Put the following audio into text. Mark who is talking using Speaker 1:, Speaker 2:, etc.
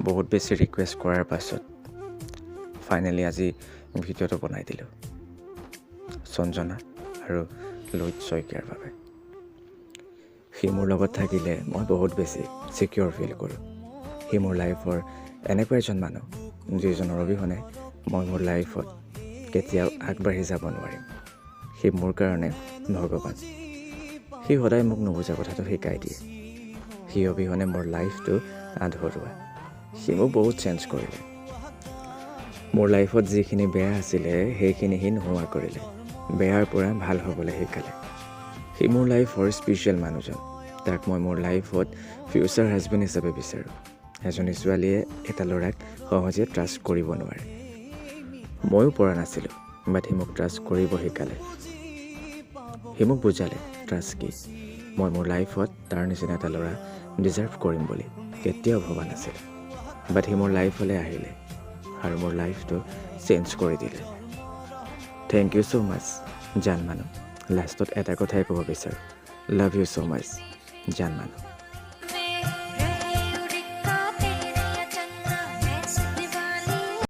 Speaker 1: বহুত বেছি ৰিকুৱেষ্ট কৰাৰ পাছত ফাইনেলি আজি ভিডিঅ'টো বনাই দিলোঁ সঞ্জনা আৰু লোহিত শইকীয়াৰ বাবে। সি মোৰ লগত থাকিলে মই বহুত বেছি ছিকিউৰ ফিল কৰোঁ। সি মোৰ লাইফৰ এনেকুৱা এজন মানুহ যিজনৰ অবিহনে মই মোৰ লাইফত কেতিয়াও আগবাঢ়ি যাব নোৱাৰিম। সি মোৰ কাৰণে ভগৱান। সি সদায় মোক নুবুজা কথাটো শিকাই দিয়ে। সি অবিহনে মোৰ লাইফটো আধৰুৱা। সি মোক বহুত চেঞ্জ কৰিলে। মোৰ লাইফত যিখিনি বেয়া আছিলে সেইখিনি সি নোহোৱা কৰিলে। বেয়াৰ পৰা ভাল হ'বলৈ শিকালে। সি মোৰ লাইফৰ স্পেচিয়েল মানুহজন। তাক মই মোৰ লাইফত ফিউচাৰ হাজবেণ্ড হিচাপে বিচাৰোঁ। এজনী ছোৱালীয়ে এটা ল'ৰাক সহজে ট্ৰাষ্ট কৰিব নোৱাৰে। ময়ো পৰা নাছিলোঁ, বাট সি মোক ট্ৰাষ্ট কৰিব শিকালে। সি মোক বুজালে ট্ৰাষ্ট কি। মই মোৰ লাইফত তাৰ নিচিনা এটা ল'ৰা ডিজাৰ্ভ কৰিম বুলি কেতিয়াও ভবা নাছিলোঁ। বাট সি মোৰ লাইফলৈ আহিলে আৰু মোৰ লাইফটো চেঞ্জ কৰি দিলে। থেংক ইউ ছ' মাছ জান মানুহ। লাষ্টত এটা কথাই ক'ব বিচাৰোঁ, লাভ ইউ ছ' মাছ জান মানুহ।